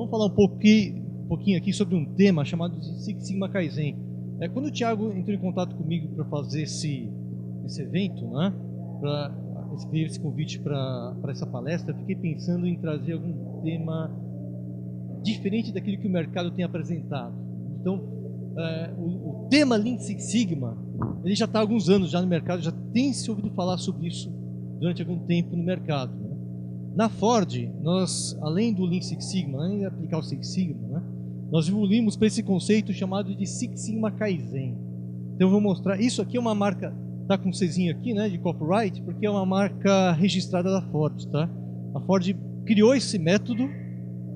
Vamos falar um pouquinho aqui sobre um tema chamado de Six Sigma Kaizen. Quando o Thiago entrou em contato comigo para fazer esse evento, né, para escrever esse convite para essa palestra, eu fiquei pensando em trazer algum tema diferente daquilo que o mercado tem apresentado. Então, o tema Lean Six Sigma, ele já está há alguns anos já no mercado, já tem se ouvido falar sobre isso durante algum tempo no mercado. Né? Na Ford, nós, além do Lean Six Sigma, além de aplicar o Six Sigma, né, nós evoluímos para esse conceito chamado de Six Sigma Kaizen. Então eu vou mostrar, isso aqui é uma marca, está com um Czinho aqui, né, de copyright, porque é uma marca registrada da Ford, tá? A Ford criou esse método,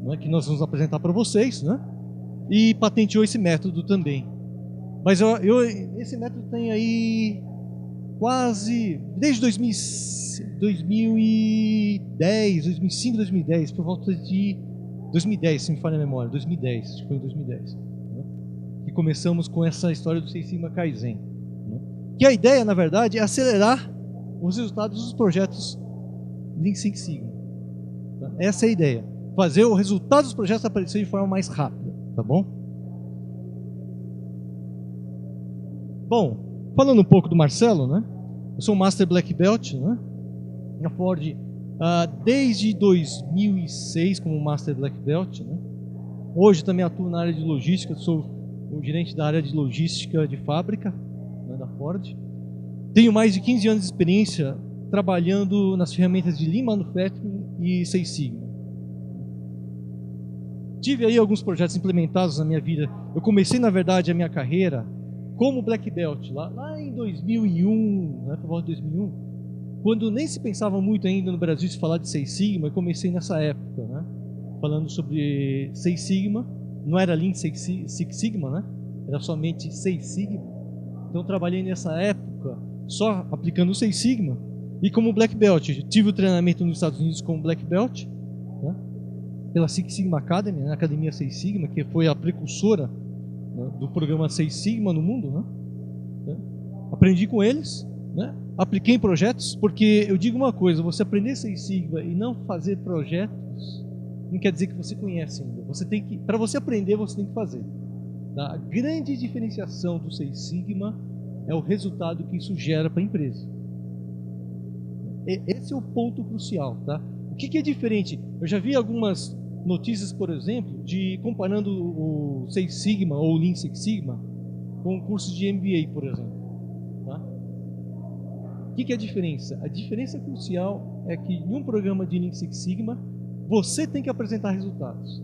né, que nós vamos apresentar para vocês, né, e patenteou esse método também. Mas esse método tem aí quase, desde 2010, 2005, 2010, por volta de 2010, se me falha a memória, 2010, acho que foi em 2010, né? Que começamos com essa história do Six Sigma Kaizen. Né? Que a ideia, na verdade, é acelerar os resultados dos projetos Lean Six Sigma. Tá? Essa é a ideia, fazer o resultado dos projetos aparecer de forma mais rápida, tá bom? Bom, falando um pouco do Marcelo, né? Eu sou um Master Black Belt, né? Na Ford, desde 2006 como Master Black Belt, né? Hoje também atuo na área de logística, sou o gerente da área de logística de fábrica, né, da Ford. Tenho mais de 15 anos de experiência trabalhando nas ferramentas de Lean Manufacturing e Six Sigma. Tive aí alguns projetos implementados na minha vida. Eu comecei, na verdade, a minha carreira como Black Belt, lá em 2001, né, por volta de 2001, quando nem se pensava muito ainda no Brasil se falar de Six Sigma, eu comecei nessa época, né, falando sobre Six Sigma, não era Lean Six Sigma, né, era somente Six Sigma. Então trabalhei nessa época só aplicando o Six Sigma, e como Black Belt, tive o treinamento nos Estados Unidos como Black Belt, né, pela Six Sigma Academy, né, a Academia Six Sigma, que foi a precursora, né, do programa Six Sigma no mundo, né? Aprendi com eles, né? Apliquei em projetos, porque eu digo uma coisa, você aprender Six Sigma e não fazer projetos, não quer dizer que você conhece ainda. Você tem que, para você aprender, você tem que fazer. Tá? A grande diferenciação do Six Sigma é o resultado que isso gera para a empresa. Esse é o ponto crucial, tá? O que é diferente? Eu já vi algumas notícias, por exemplo, de comparando o Six Sigma ou o Lean Six Sigma com cursos de MBA, por exemplo. Tá? O que é a diferença? A diferença crucial é que em um programa de Lean Six Sigma, você tem que apresentar resultados.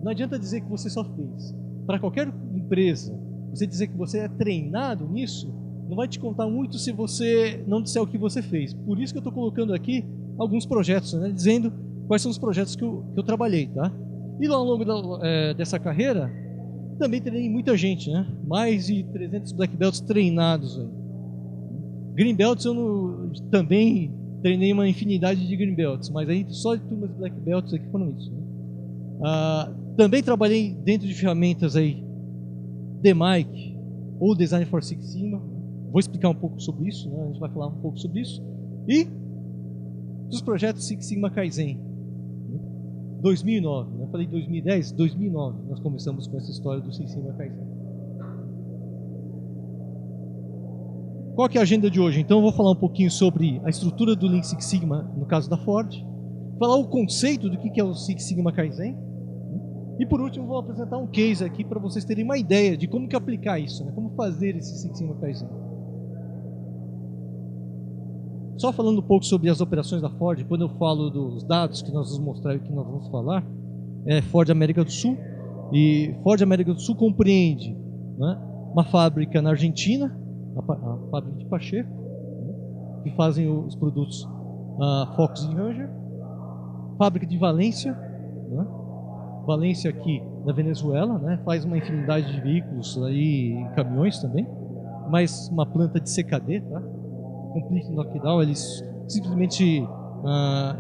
Não adianta dizer que você só fez. Para qualquer empresa, você dizer que você é treinado nisso, não vai te contar muito se você não disser o que você fez. Por isso que eu estou colocando aqui alguns projetos, né, dizendo quais são os projetos que eu trabalhei, tá? E ao longo dessa carreira, também treinei muita gente, né? Mais de 300 Black Belts treinados aí. Green Belts também treinei uma infinidade de Green Belts, mas aí só de turmas de Black Belts aqui foram isso. Né? Também trabalhei dentro de ferramentas aí, DMAIC ou Design for Six Sigma. Vou explicar um pouco sobre isso, né? A gente vai falar um pouco sobre isso. E dos projetos Six Sigma Kaizen. 2009, né? Eu falei 2010, 2009, nós começamos com essa história do Six Sigma Kaizen. Qual que é a agenda de hoje? Então eu vou falar um pouquinho sobre a estrutura do Lean Six Sigma, no caso da Ford, falar o conceito do que é o Six Sigma Kaizen, e por último vou apresentar um case aqui para vocês terem uma ideia de como que aplicar isso, né? Como fazer esse Six Sigma Kaizen. Só falando um pouco sobre as operações da Ford, quando eu falo dos dados que nós vamos mostrar e que nós vamos falar, Ford América do Sul, e Ford América do Sul compreende, né, uma fábrica na Argentina, a fábrica de Pacheco, né, que fazem os produtos Fox e Ranger, fábrica de Valência, né, Valência aqui na Venezuela, né, faz uma infinidade de veículos aí, caminhões também, mas uma planta de CKD, tá? Complete Knockdown, eles simplesmente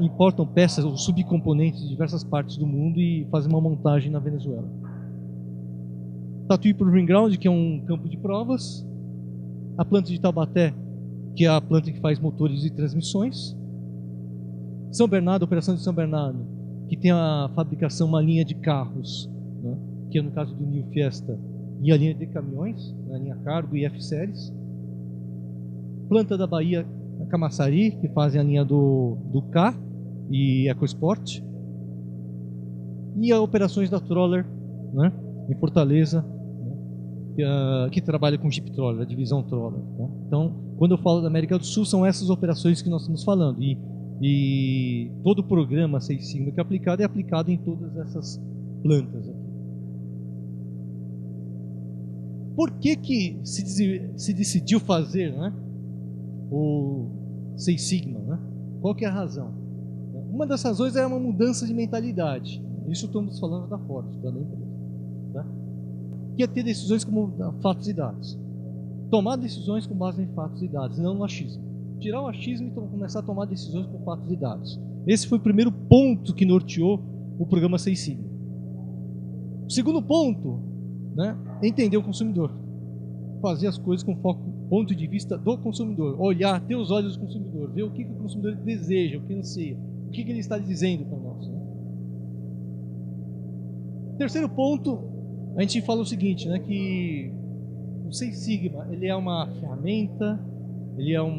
importam peças ou subcomponentes de diversas partes do mundo e fazem uma montagem na Venezuela. Tatuí Proving Ground, que é um campo de provas. A planta de Taubaté, que é a planta que faz motores e transmissões. São Bernardo, a operação de São Bernardo, que tem a fabricação, uma linha de carros, né, que é no caso do New Fiesta, e a linha de caminhões, a linha Cargo e F-Series. Planta da Bahia, a Camaçari, que fazem a linha do K e EcoSport. E as operações da Troller, né, em Fortaleza, né, que trabalha com Jeep Troller, a divisão Troller. Né? Então, quando eu falo da América do Sul, são essas operações que nós estamos falando. E todo o programa Seis Sigma que é aplicado em todas essas plantas aqui. Por que se decidiu fazer, né, o Seis Sigma? Né? Qual que é a razão? Uma das razões é uma mudança de mentalidade. Isso estamos falando da Ford, da empresa. Tá? Que é ter decisões como fatos e dados. Tomar decisões com base em fatos e dados, não no achismo. Tirar o achismo e começar a tomar decisões com fatos e dados. Esse foi o primeiro ponto que norteou o programa Seis Sigma. O segundo ponto, né, é entender o consumidor. Fazer as coisas com foco, ponto de vista do consumidor. Olhar, ter os olhos do consumidor, ver o que o consumidor deseja, o que anseia, o que ele está dizendo para nós. Né? Terceiro ponto, a gente fala o seguinte, né, que o Seis Sigma ele é uma ferramenta, ele é um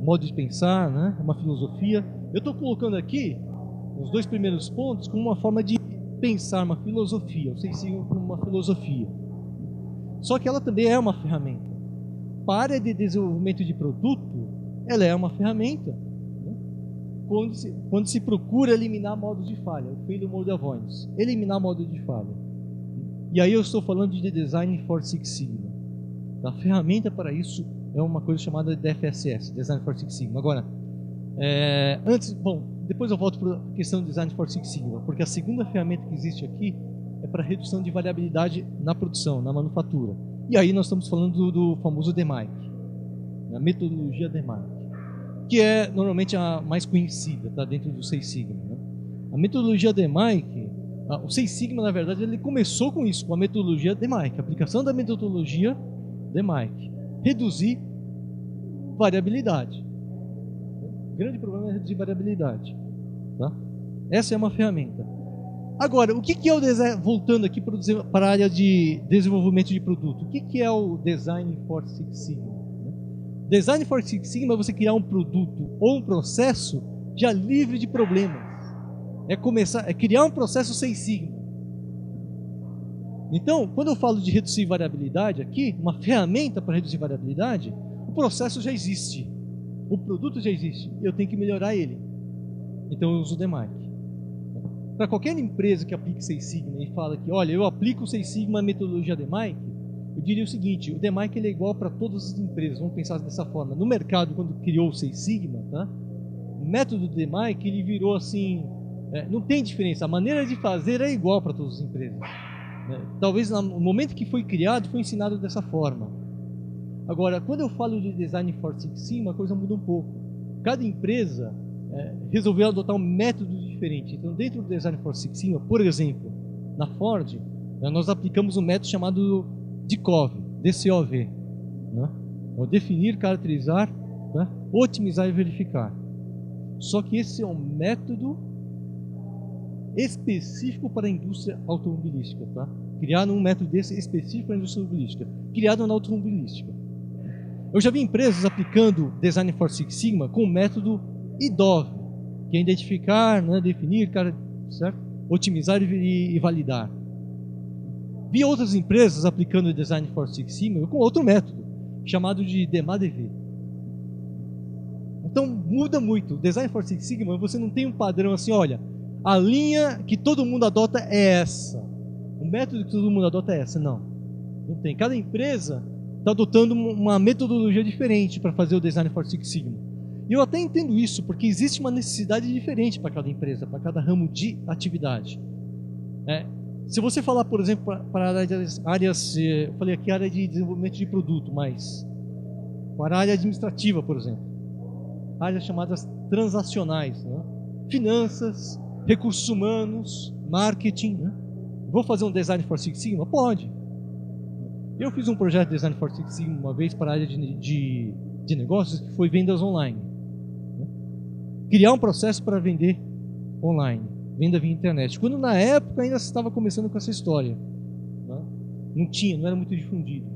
modo de pensar, né, uma filosofia. Eu estou colocando aqui os dois primeiros pontos como uma forma de pensar, uma filosofia. O Seis Sigma como uma filosofia. Só que ela também é uma ferramenta. Para a área de desenvolvimento de produto, ela é uma ferramenta. Né? Quando se procura eliminar modos de falha, o failure mode avoidance, eliminar modos de falha. E aí eu estou falando de Design for Six Sigma. A ferramenta para isso é uma coisa chamada de DFSS, Design for Six Sigma. Agora, depois eu volto para a questão do Design for Six Sigma, porque a segunda ferramenta que existe aqui é para redução de variabilidade na produção, na manufatura. E aí nós estamos falando do famoso DMAIC, a metodologia DMAIC, que é normalmente a mais conhecida, tá, dentro do Seis Sigma. Né? A metodologia DMAIC, o Seis Sigma, na verdade, ele começou com isso, com a metodologia DMAIC, a aplicação da metodologia DMAIC, reduzir variabilidade. O grande problema é reduzir variabilidade. Tá? Essa é uma ferramenta. Agora, o que é o design, voltando aqui para a área de desenvolvimento de produto, o que é o Design for Six Sigma? Design for Six Sigma é você criar um produto ou um processo já livre de problemas. É criar um processo Seis Sigma. Então, quando eu falo de reduzir variabilidade aqui, uma ferramenta para reduzir variabilidade, o processo já existe, o produto já existe, eu tenho que melhorar ele. Então eu uso o DMAIC. Para qualquer empresa que aplique Seis Sigma e fala que, olha, eu aplico o Seis Sigma, a metodologia DMAIC, eu diria o seguinte, o DMAIC ele é igual para todas as empresas, vamos pensar dessa forma. No mercado, quando criou o Seis Sigma, tá? O método do DMAIC ele virou assim, não tem diferença, a maneira de fazer é igual para todas as empresas. Talvez no momento que foi criado, foi ensinado dessa forma. Agora, quando eu falo de Design for Six Sigma, a coisa muda um pouco. Cada empresa resolveu adotar um método diferente. Então, dentro do Design for Six Sigma, por exemplo, na Ford, nós aplicamos um método chamado DCOV, DCOV. Né? Então, definir, caracterizar, né? Otimizar e verificar. Só que esse é um método específico para a indústria automobilística, tá? Criado um método desse específico para a indústria automobilística, criado na automobilística. Eu já vi empresas aplicando Design for Six Sigma com o método IDOV, que é identificar, né, definir, certo? Otimizar e validar. Vi outras empresas aplicando o Design for Six Sigma com outro método, chamado de DEMA-DV. Então muda muito. Design for Six Sigma, você não tem um padrão assim, olha, a linha que todo mundo adota é essa. O método que todo mundo adota é essa. Não tem. Cada empresa está adotando uma metodologia diferente para fazer o Design for Six Sigma. E eu até entendo isso, porque existe uma necessidade diferente para cada empresa, para cada ramo de atividade. Se você falar, por exemplo, para áreas, eu falei aqui área de desenvolvimento de produto, mas para a área administrativa, por exemplo, áreas chamadas transacionais, né? Finanças, recursos humanos, marketing, né? Vou fazer um Design for Six Sigma? Pode. Eu fiz um projeto de Design for Six Sigma uma vez para a área de negócios, que foi vendas online. Né? Criar um processo para vender online, venda via internet. Quando na época ainda se estava começando com essa história. Não era muito difundido.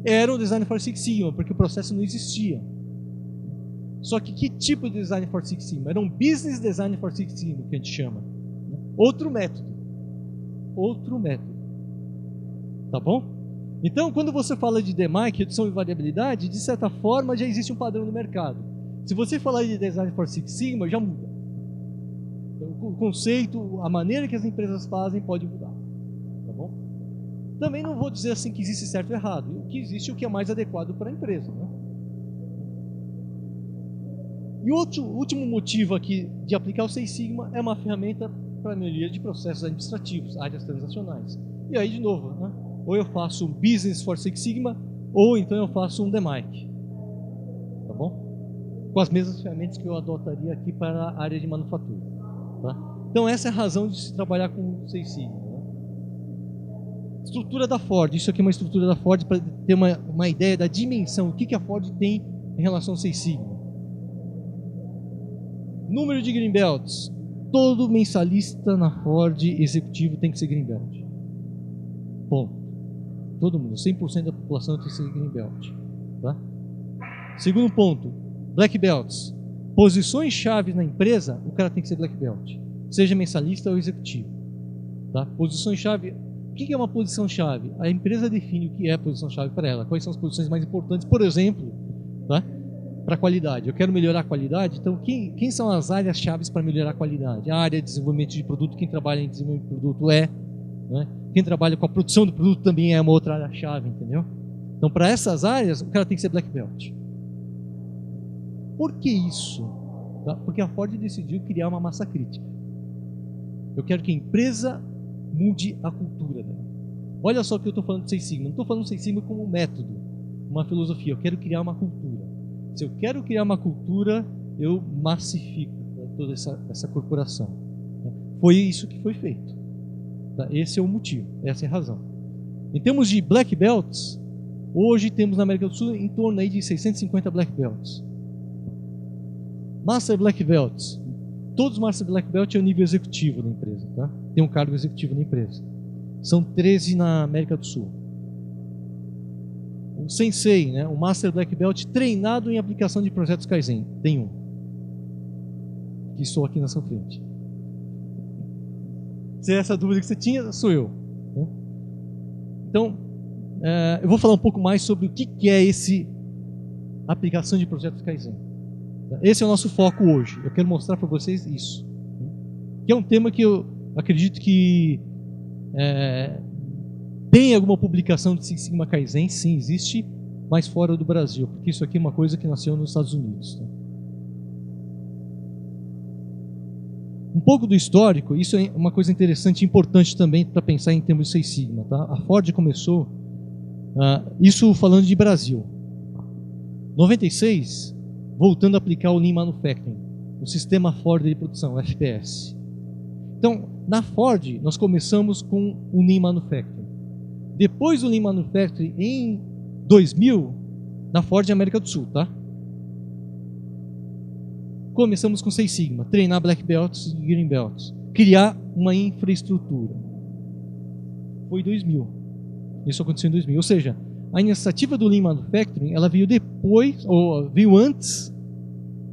Era o Design for Six Sigma, porque o processo não existia. Só que tipo de Design for Six Sigma? Era um Business Design for Six Sigma, que a gente chama. Outro método. Tá bom? Então, quando você fala de DMAIC, redução e variabilidade, de certa forma já existe um padrão no mercado. Se você falar de Design for Six Sigma, já muda. O conceito, a maneira que as empresas fazem pode mudar. Tá bom? Também não vou dizer assim que existe certo e errado. O que existe é o que é mais adequado para a empresa. Né? E o último motivo aqui de aplicar o Six Sigma é uma ferramenta para melhoria de processos administrativos, áreas transacionais. E aí, de novo, né? Ou eu faço um Business for Six Sigma, ou então eu faço um DMAIC. Tá bom? Com as mesmas ferramentas que eu adotaria aqui para a área de manufatura. Tá? Então essa é a razão de se trabalhar com Six Sigma. Né? Estrutura da Ford. Isso aqui é uma estrutura da Ford para ter uma ideia da dimensão. O que a Ford tem em relação ao Six Sigma. Número de Green Belts. Todo mensalista na Ford executivo tem que ser Green Belt. Bom. Todo mundo, 100% da população tem que ser Green Belt. Tá? Segundo ponto, Black Belts. Posições-chave na empresa, o cara tem que ser Black Belt. Seja mensalista ou executivo. Tá? Posições-chave. O que é uma posição-chave? A empresa define o que é posição-chave para ela. Quais são as posições mais importantes, por exemplo, tá? Para a qualidade. Eu quero melhorar a qualidade, então quem são as áreas-chave para melhorar a qualidade? A área de desenvolvimento de produto, quem trabalha em desenvolvimento de produto é. Né? Quem trabalha com a produção do produto também é uma outra área-chave, entendeu? Então, para essas áreas, o cara tem que ser Black Belt. Por que isso? Tá? Porque a Ford decidiu criar uma massa crítica. Eu quero que a empresa mude a cultura dela. Olha só o que eu estou falando de Six Sigma. Não estou falando de Six Sigma como um método, uma filosofia. Eu quero criar uma cultura. Se eu quero criar uma cultura, eu massifico toda essa corporação. Foi isso que foi feito. Esse é o motivo, essa é a razão. Em termos de Black Belts, hoje temos na América do Sul em torno aí de 650 Black Belts. Master Black Belts. Todos os Master Black Belt é o nível executivo da empresa. Tá? Tem um cargo executivo na empresa. São 13 na América do Sul. O Sensei, né? O Master Black Belt treinado em aplicação de projetos Kaizen. Tem um. Que estou aqui na sua frente. Se essa dúvida que você tinha, sou eu. Então, eu vou falar um pouco mais sobre o que é esse aplicação de projetos Kaizen. Esse é o nosso foco hoje. Eu quero mostrar para vocês isso. Que é um tema que eu acredito que tem alguma publicação de Six Sigma Kaizen, sim, existe, mas fora do Brasil, porque isso aqui é uma coisa que nasceu nos Estados Unidos. Um pouco do histórico, isso é uma coisa interessante e importante também para pensar em termos de Six Sigma. Tá? A Ford começou, isso falando de Brasil. 96, voltando a aplicar o Lean Manufacturing, o sistema Ford de produção, o FPS. Então, na Ford, nós começamos com o Lean Manufacturing. Depois do Lean Manufacturing, em 2000, na Ford América do Sul, tá? Começamos com Six Sigma, treinar Black Belts e Green Belts, criar uma infraestrutura. Foi 2000. Isso aconteceu em 2000. Ou seja, a iniciativa do Lean Manufacturing, ela veio depois, ou veio antes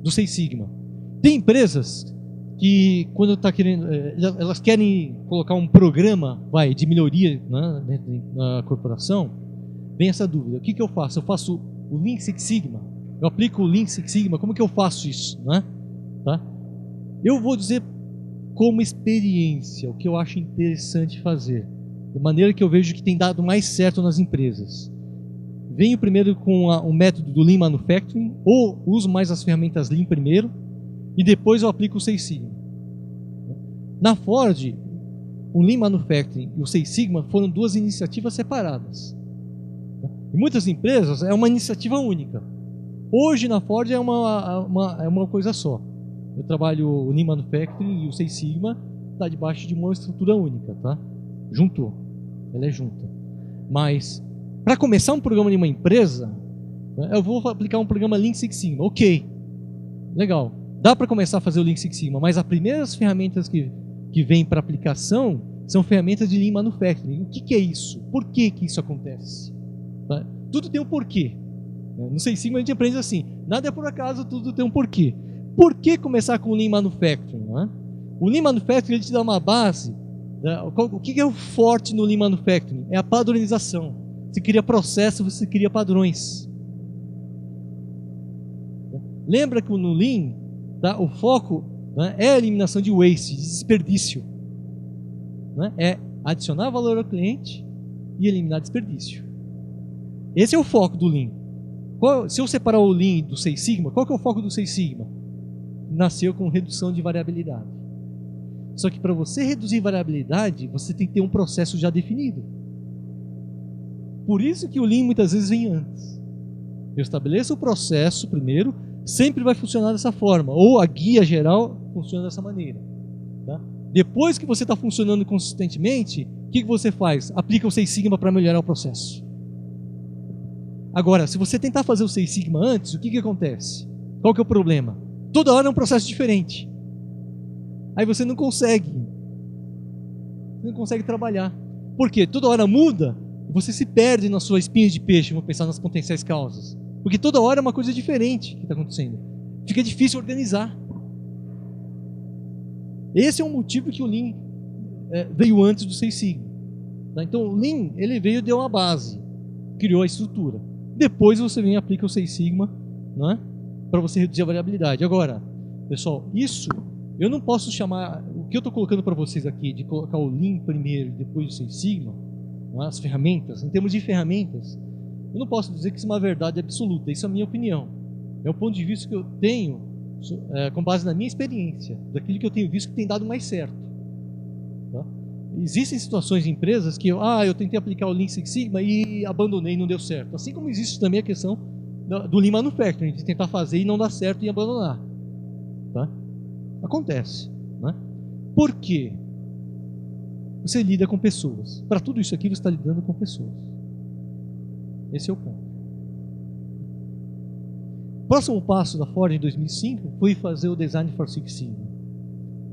do Six Sigma. Tem empresas que, quando está querendo, elas querem colocar um programa, de melhoria, né, na corporação, vem essa dúvida. O que eu faço? Eu faço o Lean Six Sigma? Eu aplico o Lean Six Sigma? Como que eu faço isso? Né? Tá? Eu vou dizer como experiência, o que eu acho interessante fazer, da maneira que eu vejo que tem dado mais certo nas empresas. Venho primeiro com o método do Lean Manufacturing, ou uso mais as ferramentas Lean primeiro, e depois eu aplico o Six Sigma. Na Ford, o Lean Manufacturing e o Six Sigma foram duas iniciativas separadas. Em muitas empresas é uma iniciativa única. Hoje na Ford é uma coisa só. Eu trabalho o Lean Manufacturing e o Six Sigma está debaixo de uma estrutura única, tá? Juntou, ela é junta. Mas para começar um programa de uma empresa, eu vou aplicar um programa Lean Six Sigma. Ok, legal. Dá para começar a fazer o Lean Six Sigma, mas as primeiras ferramentas que que vem para aplicação são ferramentas de Lean Manufacturing. O que é isso? Por que isso acontece? Tá? Tudo tem um porquê. No Six Sigma a gente aprende assim, nada é por acaso, tudo tem um porquê. Por que começar com o Lean Manufacturing? Né? O Lean Manufacturing ele te dá uma base. O que é o forte no Lean Manufacturing? É a padronização. Você cria processos, você cria padrões. Lembra que no Lean, tá, o foco, né, é a eliminação de waste, de desperdício. Né? É adicionar valor ao cliente e eliminar desperdício. Esse é o foco do Lean. Se eu separar o Lean do Six Sigma, qual que é o foco do Six Sigma? Nasceu com redução de variabilidade. Só que para você reduzir variabilidade, você tem que ter um processo já definido. Por isso que o Lean muitas vezes vem antes. Eu estabeleço o processo primeiro, sempre vai funcionar dessa forma, ou a guia geral funciona dessa maneira. Tá? Depois que você está funcionando consistentemente, o que você faz? Aplica o Six Sigma para melhorar o processo. Agora, se você tentar fazer o Six Sigma antes, o que acontece? Qual que é o problema? Toda hora é um processo diferente. Aí você não consegue. Você não consegue trabalhar. Por quê? Toda hora muda e você se perde na sua espinha de peixe, vamos pensar nas potenciais causas. Porque toda hora é uma coisa diferente que está acontecendo. Fica difícil organizar. Esse é um motivo que o Lean veio antes do Six Sigma. Tá? Então o Lean ele veio e deu uma base, criou a estrutura. Depois você vem e aplica o Six Sigma, né, para você reduzir a variabilidade. Agora, pessoal, isso eu não posso chamar, o que eu estou colocando para vocês aqui, de colocar o Lean primeiro e depois o Six Sigma, né, as ferramentas, em termos de ferramentas, eu não posso dizer que isso é uma verdade absoluta, isso é a minha opinião. É o ponto de vista que eu tenho, com base na minha experiência, daquilo que eu tenho visto que tem dado mais certo. Tá? Existem situações em empresas que eu tentei aplicar o Lean Six Sigma e abandonei e não deu certo. Assim como existe também a questão do Lean Manufacturing, de tentar fazer e não dar certo e abandonar. Tá? Acontece. Né? Por quê? Você lida com pessoas. Para tudo isso aqui você está lidando com pessoas. Esse é o ponto. O próximo passo da Ford em 2005 foi fazer o Design for Six Sigma.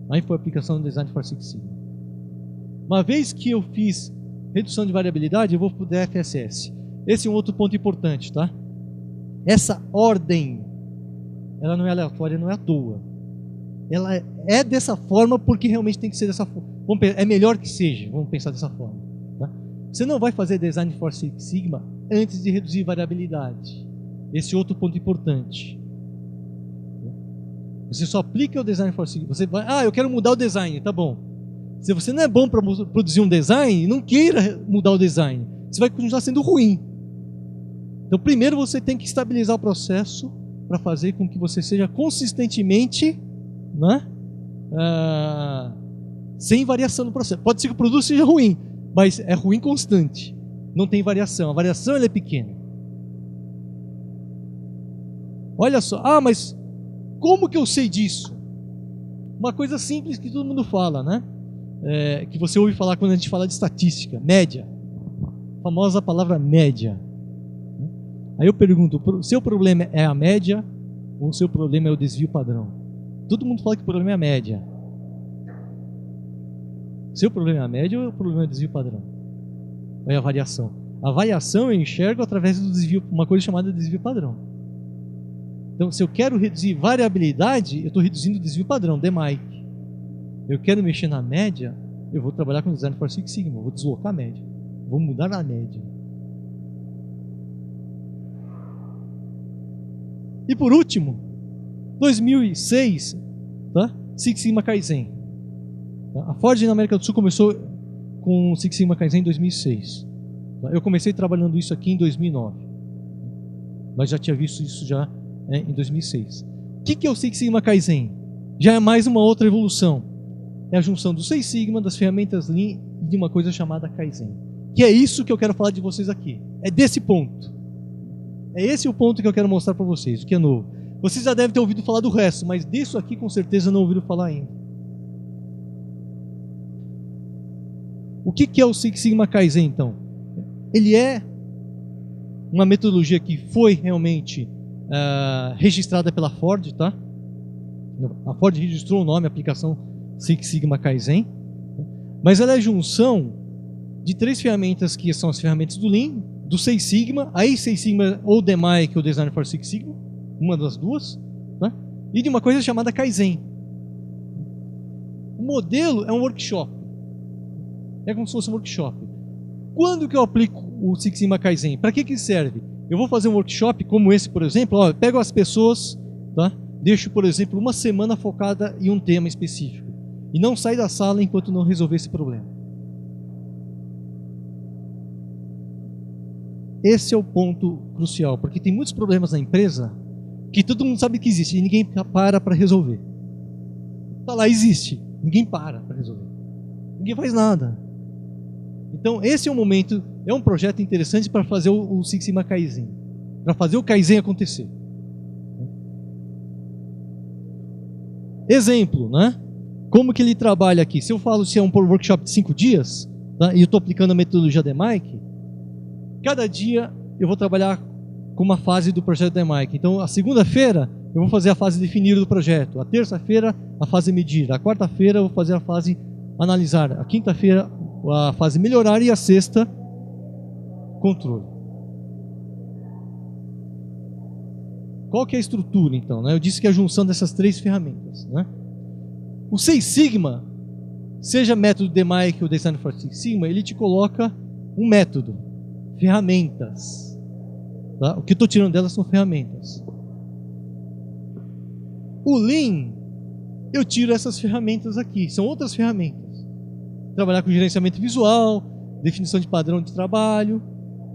Aí foi a aplicação do Design for Six Sigma. Uma vez que eu fiz redução de variabilidade, eu vou para o DFSS. Esse é um outro ponto importante, tá? Essa ordem, ela não é aleatória, não é à toa. Ela é dessa forma porque realmente tem que ser dessa forma. É melhor que seja, vamos pensar dessa forma. Tá? Você não vai fazer Design for Six Sigma antes de reduzir variabilidade. Esse é outro ponto importante. Você só aplica o Design for Six Sigma. Você vai, eu quero mudar o design, tá bom. Se você não é bom para produzir um design, não queira mudar o design. Você vai continuar sendo ruim. Então, primeiro você tem que estabilizar o processo para fazer com que você seja consistentemente, né, sem variação no processo. Pode ser que o produto seja ruim, mas é ruim constante. Não tem variação. A variação ela é pequena. Olha só. Mas como que eu sei disso? Uma coisa simples que todo mundo fala, né? Que você ouve falar quando a gente fala de estatística, média. A famosa palavra média. Aí eu pergunto, o seu problema é a média ou o seu problema é o desvio padrão? Todo mundo fala que o problema é a média. O seu problema é a média ou o problema é o desvio padrão? Ou é a variação? A variação eu enxergo através do desvio, uma coisa chamada desvio padrão. Então, se eu quero reduzir variabilidade, eu estou reduzindo o desvio padrão, DMAIC. Eu quero mexer na média, eu vou trabalhar com Design for Six Sigma, vou deslocar a média, vou mudar a média. E por último, 2006, tá? Six Sigma Kaizen. A Ford na América do Sul começou com o Six Sigma Kaizen em 2006. Eu comecei trabalhando isso aqui em 2009, mas já tinha visto isso já em 2006. O que é o Six Sigma Kaizen? Já é mais uma outra evolução. É a junção do Six Sigma, das ferramentas Lean e de uma coisa chamada Kaizen. Que é isso que eu quero falar de vocês aqui. É desse ponto. É esse o ponto que eu quero mostrar para vocês, o que é novo. Vocês já devem ter ouvido falar do resto, mas disso aqui com certeza não ouviram falar ainda. O que é o Six Sigma Kaizen, então? Ele é uma metodologia que foi realmente registrada pela Ford, tá? A Ford registrou o nome, a aplicação Six Sigma Kaizen, mas ela é a junção de 3 ferramentas que são as ferramentas do Lean, do Seis Sigma, aí Seis Sigma ou DMAIC ou Design for Six Sigma, uma das duas, né? E de uma coisa chamada Kaizen. O modelo é um workshop, é como se fosse um workshop. Quando que eu aplico o Six Sigma Kaizen? Para que serve? Eu vou fazer um workshop como esse, por exemplo, ó, eu pego as pessoas, tá? Deixo, por exemplo, uma semana focada em um tema específico e não sai da sala enquanto não resolver esse problema. Esse é o ponto crucial, porque tem muitos problemas na empresa que todo mundo sabe que existe e ninguém para resolver. Tá lá, existe, ninguém para resolver. Ninguém faz nada. Então esse é um momento, é um projeto interessante para fazer o Six Sigma Kaizen, para fazer o Kaizen acontecer. Exemplo, né? Como que ele trabalha aqui? Se eu falo se é um workshop de 5 dias, tá? E eu estou aplicando a metodologia DMAIC, cada dia eu vou trabalhar com uma fase do projeto DMAIC. Então, a segunda-feira eu vou fazer a fase definir do projeto. A terça-feira, a fase medir. A quarta-feira eu vou fazer a fase analisar. A quinta-feira, a fase melhorar. E a sexta, controle. Qual que é a estrutura, então? Eu disse que é a junção dessas 3 ferramentas. O Seis Sigma, seja método DMAIC ou Design for Six Sigma, ele te coloca um método, ferramentas. Tá? O que eu estou tirando delas são ferramentas. O Lean, eu tiro essas ferramentas aqui, são outras ferramentas. Trabalhar com gerenciamento visual, definição de padrão de trabalho.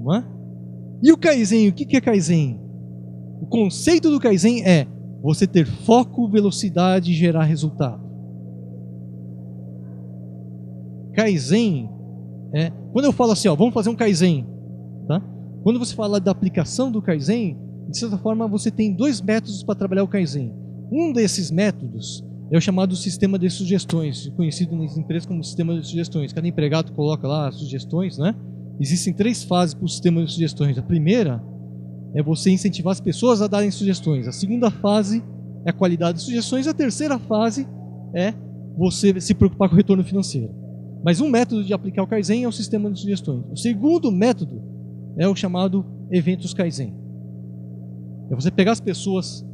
Não é? E o Kaizen, o que é Kaizen? O conceito do Kaizen é você ter foco, velocidade e gerar resultado. Kaizen é, quando eu falo assim, ó, vamos fazer um Kaizen, tá? Quando você fala da aplicação do Kaizen, de certa forma você tem 2 métodos para trabalhar o Kaizen. Um desses métodos é o chamado sistema de sugestões, conhecido nas empresas como sistema de sugestões. Cada empregado coloca lá as sugestões, né? Existem 3 fases para o sistema de sugestões. A primeira é você incentivar as pessoas a darem sugestões. A segunda fase é a qualidade de sugestões. A terceira fase é você se preocupar com o retorno financeiro. Mas um método de aplicar o Kaizen é o sistema de sugestões. O segundo método é o chamado eventos Kaizen. É você pegar as pessoas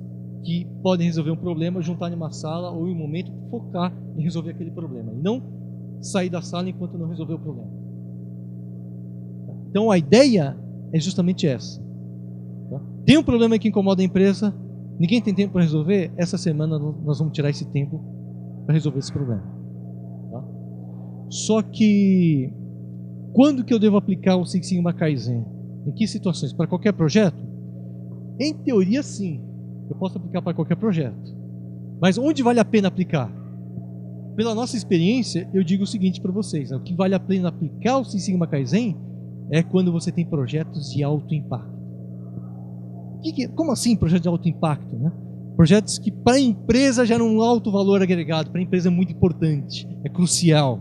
que podem resolver um problema, juntar em uma sala ou em um momento, focar em resolver aquele problema. E não sair da sala enquanto não resolver o problema. Então a ideia é justamente essa. Tem um problema que incomoda a empresa, ninguém tem tempo para resolver, essa semana nós vamos tirar esse tempo para resolver esse problema. Tá? Só que, quando que eu devo aplicar o Six Sigma Kaizen? Em que situações? Para qualquer projeto? Em teoria, sim. Eu posso aplicar para qualquer projeto. Mas onde vale a pena aplicar? Pela nossa experiência, eu digo o seguinte para vocês. O que vale a pena aplicar o Six Sigma Kaizen é quando você tem projetos de alto impacto. Como assim projeto de alto impacto? Projetos que para a empresa geram um alto valor agregado. Para a empresa é muito importante, é crucial.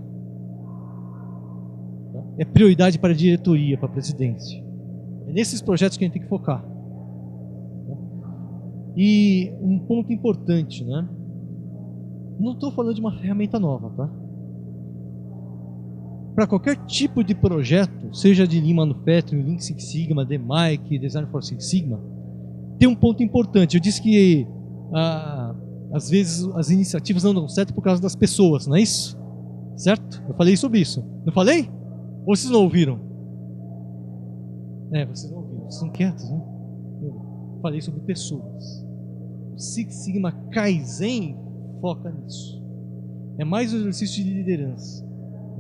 É prioridade para a diretoria, para a presidência. É nesses projetos que a gente tem que focar. E um ponto importante, não estou falando de uma ferramenta nova, tá? Para qualquer tipo de projeto, seja de Lean Manufacturing, Lean Six Sigma, DMAIC, Design for Six Sigma, tem um ponto importante. Eu disse que às vezes as iniciativas não dão certo por causa das pessoas, não é isso? Certo? Eu falei sobre isso. Não falei? Ou vocês não ouviram? Vocês não ouviram. Vocês estão quietos, né? Eu falei sobre pessoas. O Six Sigma Kaizen foca nisso. É mais um exercício de liderança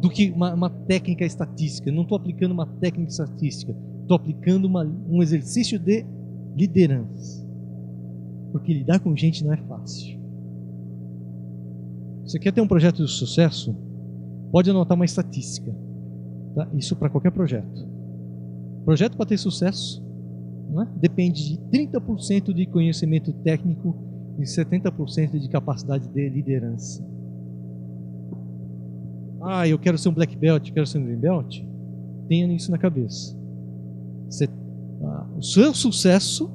do que uma técnica estatística. Eu não estou aplicando uma técnica estatística. Estou aplicando um exercício de liderança. Porque lidar com gente não é fácil. Você quer ter um projeto de sucesso? Pode anotar uma estatística. Tá? Isso para qualquer projeto. Projeto para ter sucesso depende de 30% de conhecimento técnico e 70% de capacidade de liderança. Eu quero ser um black belt, quero ser um green belt. Tenha isso na cabeça. O seu sucesso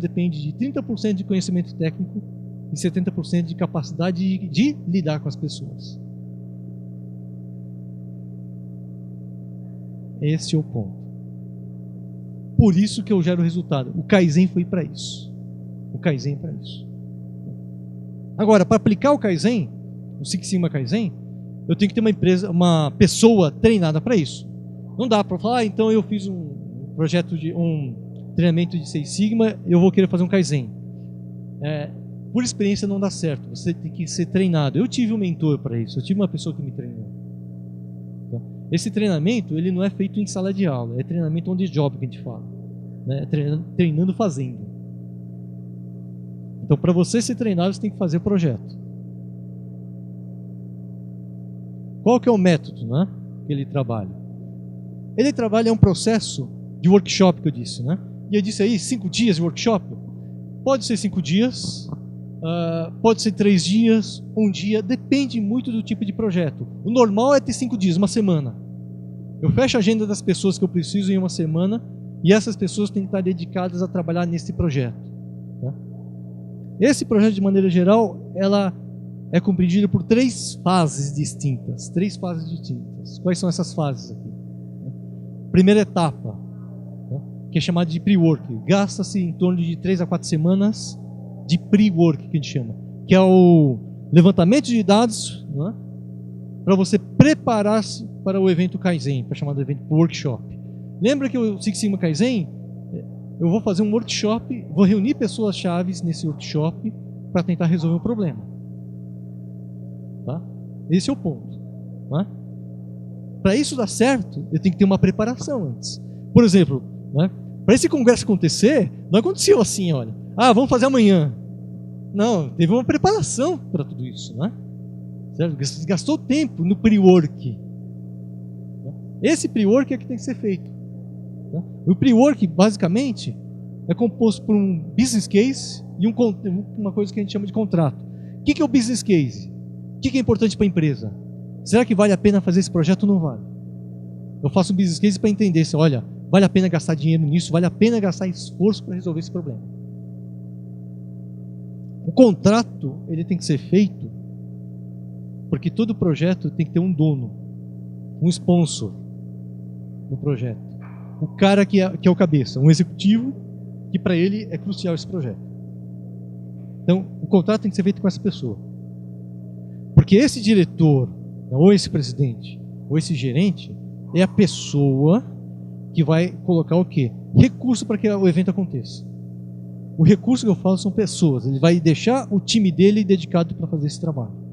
depende de 30% de conhecimento técnico e e 70% de capacidade de lidar com as pessoas. Esse é o ponto. Por isso que eu gero resultado. O Kaizen foi para isso. O Kaizen é para isso. Agora, para aplicar o Kaizen, o Six Sigma Kaizen, eu tenho que ter uma pessoa treinada para isso. Não dá para falar, então eu fiz um projeto de um treinamento de Six Sigma, eu vou querer fazer um Kaizen. Por experiência não dá certo. Você tem que ser treinado. Eu tive um mentor para isso. Eu tive uma pessoa que me treinou. Esse treinamento, ele não é feito em sala de aula, é treinamento on the job que a gente fala, né? Treinando fazendo. Então, para você ser treinado, você tem que fazer o projeto. Qual que é o método, né, que ele trabalha? Ele trabalha um processo de workshop que eu disse, né? E eu disse aí, 5 dias de workshop? Pode ser 5 dias, pode ser 3 dias, 1 dia, depende muito do tipo de projeto. O normal é ter 5 dias, uma semana. Eu fecho a agenda das pessoas que eu preciso em uma semana e essas pessoas têm que estar dedicadas a trabalhar nesse projeto. Tá? Esse projeto, de maneira geral, ela é compreendido por 3 fases distintas. 3 fases distintas. Quais são essas fases aqui? Primeira etapa, que é chamada de pre-work. Gasta-se em torno de 3 a 4 semanas de pre-work, que a gente chama, que é o levantamento de dados, né, para você preparar-se para o evento Kaizen, para chamar de evento workshop. Lembra que o Six Sigma Kaizen, eu vou fazer um workshop, vou reunir pessoas chaves nesse workshop para tentar resolver um problema. Tá? Esse é o ponto. Tá? Para isso dar certo, eu tenho que ter uma preparação antes. Por exemplo, né, para esse congresso acontecer, não aconteceu assim, olha, vamos fazer amanhã. Não, teve uma preparação para tudo isso, né? Certo? Gastou tempo no pre-work. Esse pre-work é que tem que ser feito. O pre-work, basicamente, é composto por um business case e uma coisa que a gente chama de contrato. O que é o business case? O que é importante para a empresa? Será que vale a pena fazer esse projeto ou não vale? Eu faço um business case para entender se, olha, vale a pena gastar dinheiro nisso, vale a pena gastar esforço para resolver esse problema. O contrato, ele tem que ser feito porque todo projeto tem que ter um dono, um sponsor no projeto. O cara que é o cabeça, um executivo, que para ele é crucial esse projeto. Então, o contrato tem que ser feito com essa pessoa. Porque esse diretor, ou esse presidente, ou esse gerente, é a pessoa que vai colocar o quê? Recurso para que o evento aconteça. O recurso que eu falo são pessoas. Ele vai deixar o time dele dedicado para fazer esse trabalho.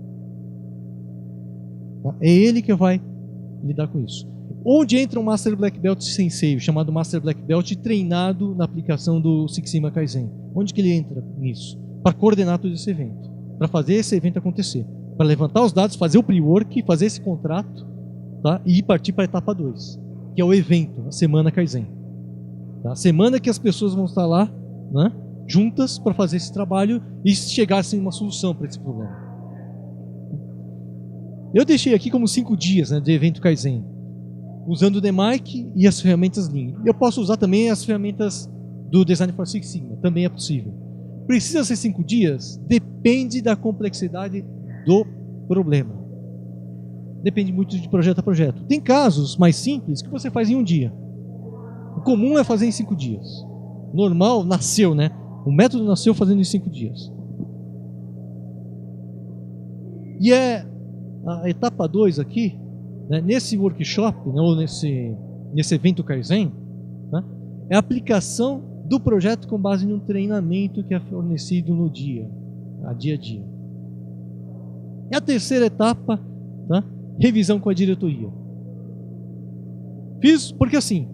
É ele que vai lidar com isso. Onde entra um Master Black Belt Sensei, chamado Master Black Belt, treinado na aplicação do Six Sigma Kaizen? Onde que ele entra nisso? Para coordenar todo esse evento. Para fazer esse evento acontecer. Para levantar os dados, fazer o pre-work, fazer esse contrato, tá? E partir para a etapa 2, que é o evento, a Semana Kaizen. Tá? A semana que as pessoas vão estar lá, né, juntas para fazer esse trabalho e chegassem a uma solução para esse problema. Eu deixei aqui como 5 dias, né, de evento Kaizen, usando o DMark e as ferramentas Lean. Eu posso usar também as ferramentas do Design for Six Sigma, também é possível. Precisa ser 5 dias? Depende da complexidade do problema. Depende muito de projeto a projeto. Tem casos mais simples que você faz em 1 dia. O comum é fazer em 5 dias. Normal, nasceu, né? O método nasceu fazendo em 5 dias. E é a etapa 2 aqui, né, nesse workshop, né, ou nesse evento Kaizen, né, é a aplicação do projeto com base num treinamento que é fornecido no dia a dia. E a terceira etapa, tá, revisão com a diretoria. Fiz porque assim,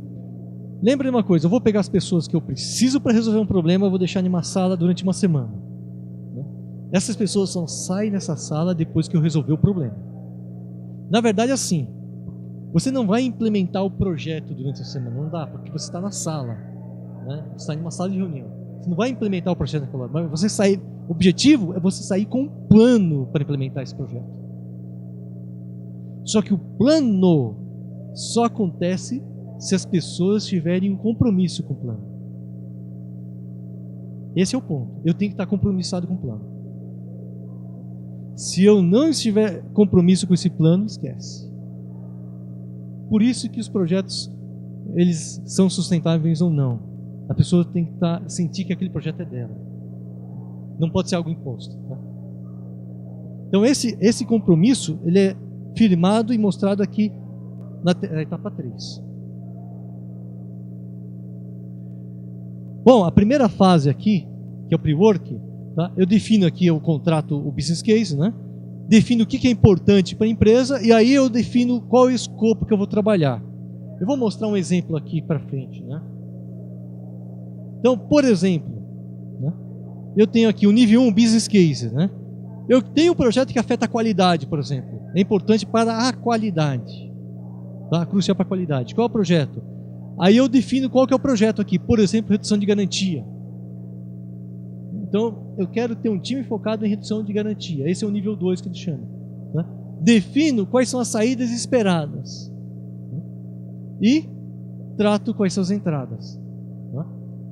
lembra de uma coisa, eu vou pegar as pessoas que eu preciso para resolver um problema, eu vou deixar em uma sala durante uma semana. Né? Essas pessoas só saem dessa sala depois que eu resolver o problema. Na verdade, assim, você não vai implementar o projeto durante a semana, não dá, porque você está na sala, né? Você está em uma sala de reunião. Você não vai implementar o projeto naquela hora, mas você sair. O objetivo é você sair com um plano para implementar esse projeto. Só que o plano só acontece se as pessoas tiverem um compromisso com o plano. Esse é o ponto. Eu tenho que estar compromissado com o plano. Se eu não estiver compromisso com esse plano, esquece. Por isso que os projetos, eles são sustentáveis ou não. A pessoa tem que sentir que aquele projeto é dela. Não pode ser algo imposto. Tá? Então esse compromisso, ele é firmado e mostrado aqui na etapa 3. Bom, a primeira fase aqui, que é o pre-work, tá? Eu defino aqui o contrato, o business case, né? Defino o que é importante para a empresa e aí eu defino qual é o escopo que eu vou trabalhar. Eu vou mostrar um exemplo aqui para frente, né? Então, por exemplo, né? Eu tenho aqui o nível 1 business case, né? Eu tenho um projeto que afeta a qualidade, por exemplo. É importante para a qualidade, tá? Crucial para a qualidade. Qual é o projeto? Aí eu defino qual que é o projeto aqui. Por exemplo, redução de garantia. Então, eu quero ter um time focado em redução de garantia. Esse é o nível 2 que ele chama. Né? Defino quais são as saídas esperadas. Né? E trato quais são as entradas. Né?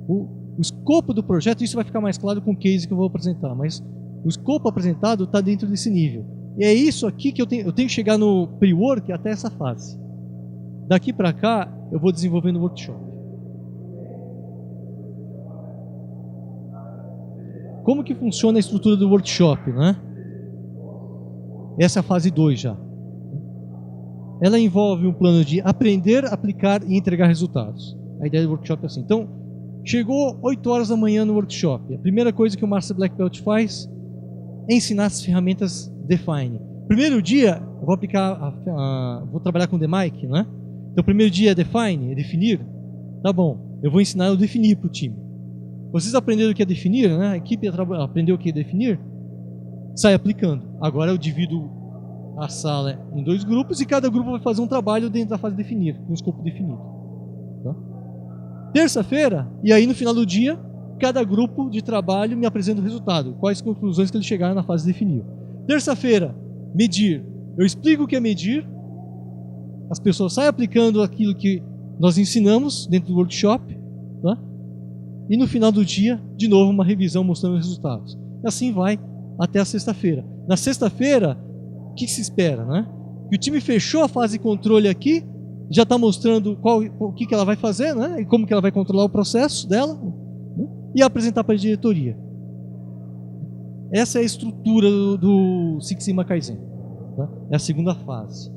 O escopo do projeto, isso vai ficar mais claro com o case que eu vou apresentar, mas o escopo apresentado está dentro desse nível. E é isso aqui que eu tenho que chegar no pre-work até essa fase. Daqui para cá, eu vou desenvolvendo o workshop. Como que funciona a estrutura do workshop, né? Essa é a fase 2 já. Ela envolve um plano de aprender, aplicar e entregar resultados. A ideia do workshop é assim. Então, chegou 8 horas da manhã no workshop. A primeira coisa que o Master Black Belt faz é ensinar as ferramentas Define. Primeiro dia, eu vou aplicar, vou trabalhar com DMAIC, né? Então, o primeiro dia é Define, é definir. Tá bom, eu vou ensinar a definir para o time. Vocês aprenderam o que é definir, né? A equipe aprendeu o que é definir, sai aplicando. Agora eu divido a sala em 2 grupos e cada grupo vai fazer um trabalho dentro da fase definir, com o escopo definido. Tá? Terça-feira, e aí no final do dia, cada grupo de trabalho me apresenta o resultado, quais conclusões que eles chegaram na fase definir. Terça-feira, medir. Eu explico o que é medir, as pessoas saem aplicando aquilo que nós ensinamos dentro do workshop, tá? E no final do dia, de novo, uma revisão mostrando os resultados. E assim vai até a sexta-feira. Na sexta-feira, o que se espera, né? Que o time fechou a fase de controle aqui, já está mostrando o que ela vai fazer, né? E como que ela vai controlar o processo dela, né? E apresentar para a diretoria. Essa é a estrutura do Six Sigma Kaizen. Tá? É a segunda fase.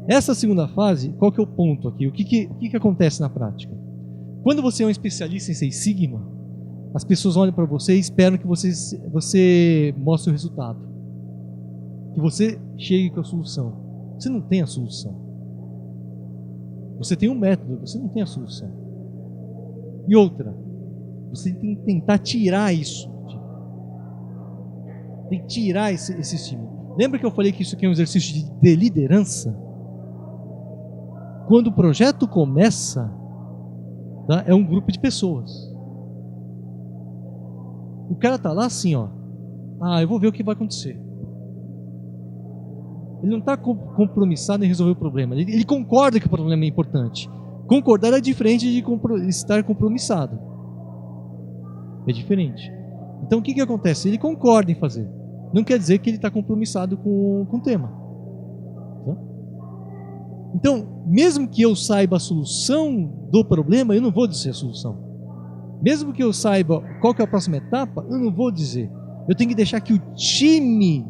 Essa segunda fase, qual que é o ponto aqui? O que acontece na prática? Quando você é um especialista em Six Sigma, as pessoas olham para você e esperam que você mostre o resultado. Que você chegue com a solução. Você não tem a solução. Você tem um método, você não tem a solução. E outra, você tem que tentar tirar isso. Tem que tirar esse estímulo. Lembra que eu falei que isso aqui é um exercício de liderança? Quando o projeto começa, tá, é um grupo de pessoas. O cara está lá assim, ó. Eu vou ver o que vai acontecer. Ele não está compromissado em resolver o problema. Ele concorda que o problema é importante. Concordar é diferente de estar compromissado. É diferente. Então o que acontece? Ele concorda em fazer. Não quer dizer que ele está compromissado com o tema. Tá? Então, mesmo que eu saiba a solução do problema, eu não vou dizer a solução. Mesmo que eu saiba qual que é a próxima etapa, eu não vou dizer. Eu tenho que deixar que o time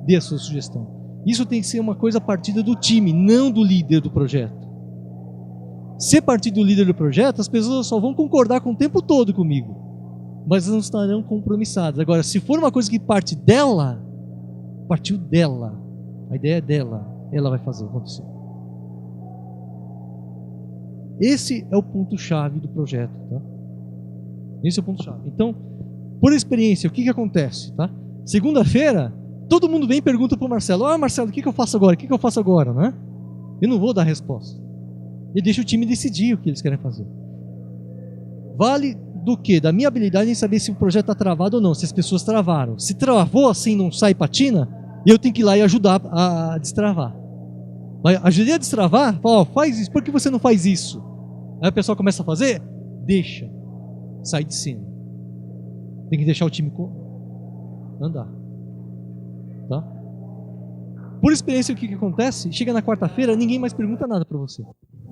dê a sua sugestão. Isso tem que ser uma coisa partida do time, não do líder do projeto. Se partir do líder do projeto, as pessoas só vão concordar com o tempo todo comigo, mas não estarão compromissadas. Agora, se for uma coisa que parte dela, partiu dela, a ideia é dela, ela vai fazer acontecer. Esse é o ponto-chave do projeto. Tá? Esse é o ponto-chave. Então, por experiência, o que acontece? Tá? Segunda-feira, todo mundo vem e pergunta para o Marcelo: Marcelo, o que eu faço agora? O que eu faço agora? Né? Eu não vou dar resposta. E deixa o time decidir o que eles querem fazer. Vale do quê? Da minha habilidade em saber se o projeto está travado ou não, se as pessoas travaram. Se travou assim, não sai patina, eu tenho que ir lá e ajudar a destravar. Ajudei a destravar, fala, faz isso, por que você não faz isso? Aí o pessoal começa a fazer, deixa, sai de cena. Tem que deixar o time andar. Tá? Por experiência, o que acontece? Chega na quarta-feira, ninguém mais pergunta nada para você.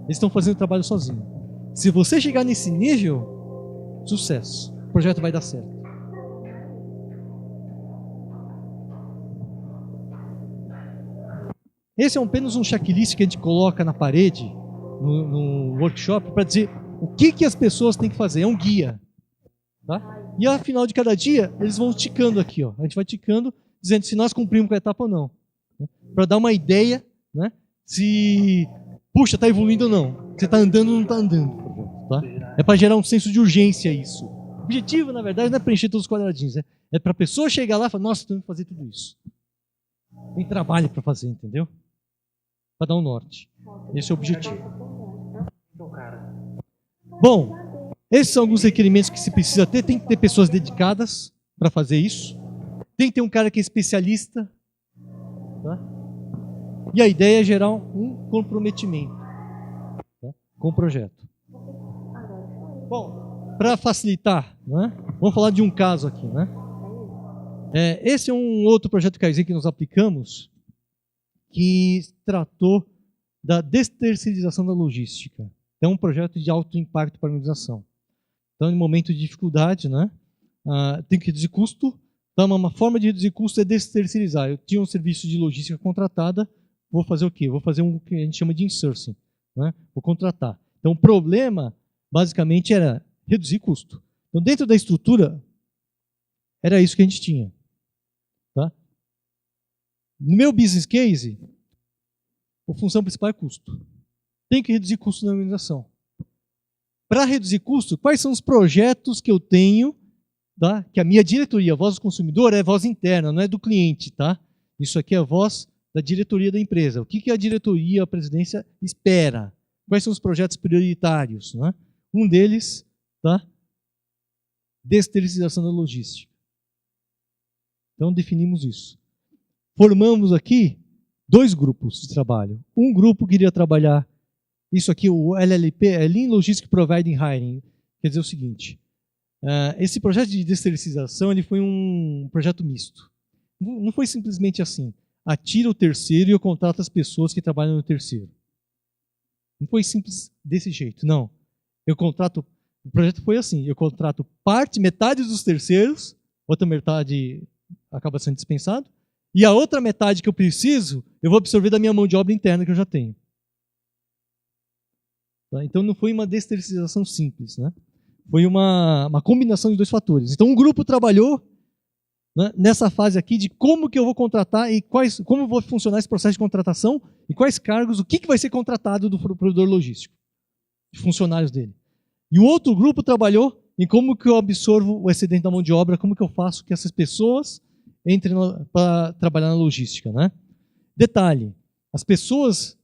Eles estão fazendo o trabalho sozinho. Se você chegar nesse nível, sucesso. O projeto vai dar certo. Esse é apenas um checklist que a gente coloca na parede, no workshop, para dizer o que as pessoas têm que fazer. É um guia. Tá? E ao final de cada dia, eles vão ticando aqui. Ó. A gente vai ticando, dizendo se nós cumprimos com a etapa ou não. Né? Para dar uma ideia, né? Se, puxa, está evoluindo ou não. Você está andando ou não está andando. Tá? É para gerar um senso de urgência isso. O objetivo, na verdade, não é preencher todos os quadradinhos. É para a pessoa chegar lá e falar, nossa, temos que fazer tudo isso. Tem trabalho para fazer, entendeu? Para dar um norte. Esse é o objetivo. Bom, esses são alguns requerimentos que se precisa ter. Tem que ter pessoas dedicadas para fazer isso. Tem que ter um cara que é especialista. Tá? E a ideia é gerar um comprometimento, tá? Com o projeto. Bom, para facilitar, né? Vamos falar de um caso aqui. Né? Esse é um outro projeto Kaizen que nós aplicamos, que tratou da desterceirização da logística. É um projeto de alto impacto para a organização. Então, em momento de dificuldade, né, tem que reduzir custo. Então, uma forma de reduzir custo é desterceirizar. Eu tinha um serviço de logística contratada, vou fazer o quê? Vou fazer um que a gente chama de insourcing. Né? Vou contratar. Então, o problema, basicamente, era reduzir custo. Então, dentro da estrutura, era isso que a gente tinha. Tá? No meu business case, a função principal é custo. Tem que reduzir custo na organização. Para reduzir custo, quais são os projetos que eu tenho, tá? Que a minha diretoria, a voz do consumidor, é voz interna, não é do cliente. Tá? Isso aqui é a voz da diretoria da empresa. O que a diretoria, a presidência, espera? Quais são os projetos prioritários? Né? Um deles, tá? Desterceirização da logística. Então, definimos isso. Formamos aqui 2 grupos de trabalho. Um grupo queria trabalhar, isso aqui, o LLP, é Lean Logistic Providing Hiring. Quer dizer o seguinte, esse projeto de desterceirização ele foi um projeto misto. Não foi simplesmente assim, atira o terceiro e eu contrato as pessoas que trabalham no terceiro. Não foi simples desse jeito, não. O projeto foi assim, eu contrato metade dos terceiros, outra metade acaba sendo dispensado, e a outra metade que eu preciso, eu vou absorver da minha mão de obra interna que eu já tenho. Tá? Então não foi uma desterceirização simples, né? Foi uma combinação de 2 fatores. Então um grupo trabalhou, né, nessa fase aqui de como que eu vou contratar e como vou funcionar esse processo de contratação e quais cargos, o que vai ser contratado do provedor logístico, de funcionários dele. E o outro grupo trabalhou em como que eu absorvo o excedente da mão de obra, como que eu faço que essas pessoas entrem para trabalhar na logística. Né? Detalhe, as pessoas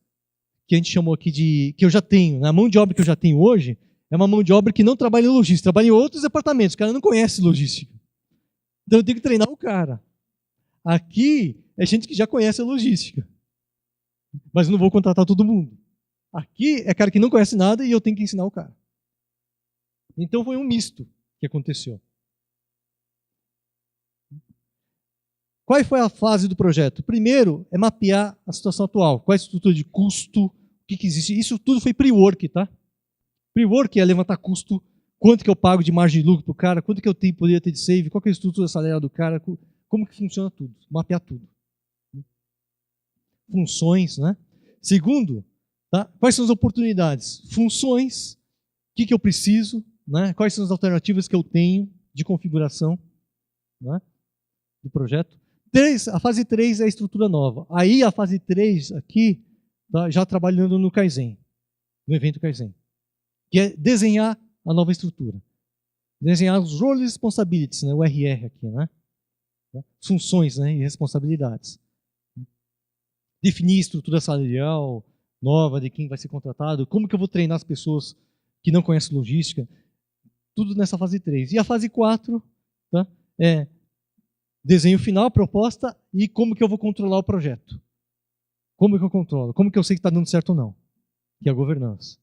que a gente chamou aqui que eu já tenho, né, a mão de obra que eu já tenho hoje, é uma mão de obra que não trabalha em logística, trabalha em outros departamentos, o cara não conhece logística. Então eu tenho que treinar o cara. Aqui é gente que já conhece a logística, mas eu não vou contratar todo mundo. Aqui é cara que não conhece nada e eu tenho que ensinar o cara. Então foi um misto que aconteceu. Qual foi a fase do projeto? Primeiro é mapear a situação atual. Qual é a estrutura de custo? O que existe? Isso tudo foi pre-work, tá? Pre-work é levantar custo, quanto que eu pago de margem de lucro para o cara, quanto que eu poderia ter de save, qual que é a estrutura salarial do cara, como que funciona tudo, mapear tudo. Funções, né? Segundo, tá? Quais são as oportunidades? Funções, o que eu preciso, né? Quais são as alternativas que eu tenho de configuração, né, do projeto. A fase 3 é a estrutura nova. Aí a fase 3 aqui, tá, já trabalhando no Kaizen, no evento Kaizen, que é desenhar a nova estrutura. Desenhar os roles e responsibilities, né, o RR aqui, né? Funções, né, e responsabilidades. Definir estrutura salarial nova de quem vai ser contratado, como que eu vou treinar as pessoas que não conhecem logística, tudo nessa fase 3. E a fase 4, tá, é desenho final, proposta e como que eu vou controlar o projeto. Como que eu controlo? Como que eu sei que está dando certo ou não? Que é a governança.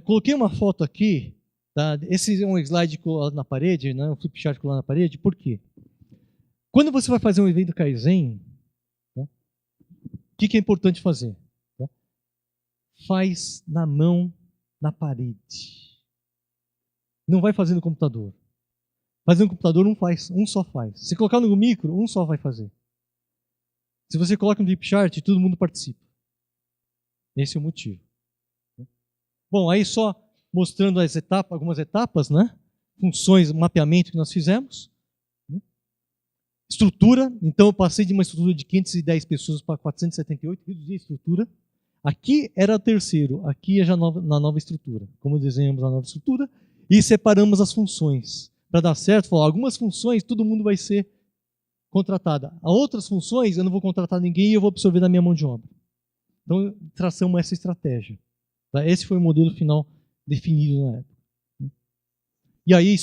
Coloquei uma foto aqui, tá? Esse é um slide colado na parede, né? Um flipchart colado na parede, por quê? Quando você vai fazer um evento Kaizen, que é importante fazer? Tá? Faz na mão, na parede. Não vai fazer no computador. Fazer no computador não faz, um só faz. Se colocar no micro, um só vai fazer. Se você coloca no Flipchart, todo mundo participa. Esse é o motivo. Bom, aí só mostrando as etapas, algumas etapas, né? Funções, mapeamento que nós fizemos. Estrutura, então eu passei de uma estrutura de 510 pessoas para 478, reduzi a estrutura. Aqui era o terceiro, aqui é já na nova estrutura. Como desenhamos a nova estrutura e separamos as funções. Para dar certo, algumas funções todo mundo vai ser contratada. A outras funções eu não vou contratar ninguém e eu vou absorver na minha mão de obra. Então traçamos essa estratégia. Tá? Esse foi o modelo final definido na época. E aí